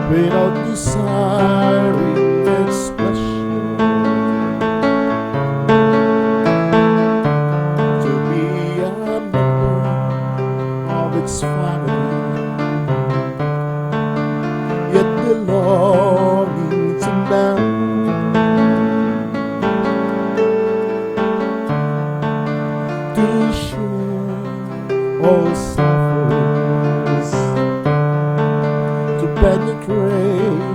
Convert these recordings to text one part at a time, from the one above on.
without desiring its pleasure, to be a member of its family, yet belonging to man. To share all sufferings, to penetrate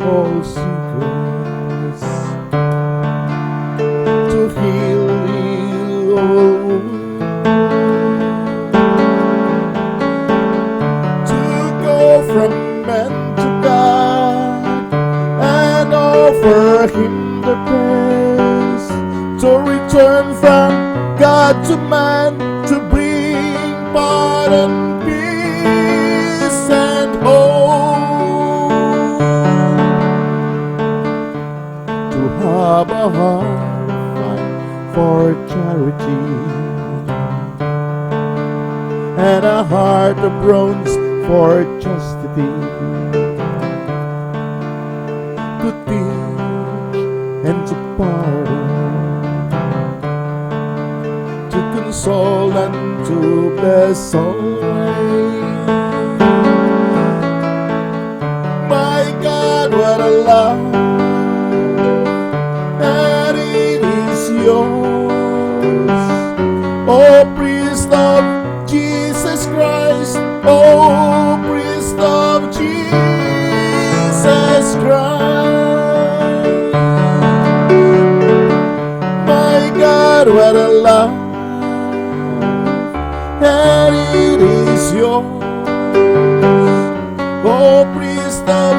all secrets, to heal all wounds, to go from man to God and offer Him the praise, to return from God to man, to bring pardon, peace, and hope, to have a heart fight for charity, and a heart of bronze for chastity, to teach and to pardon, to console and to bless always. My God, what a love, and it is yours. Oh, priest of Jesus Christ, oh, priest of Jesus Christ. My God, what a love, and it is yours. Oh, priest of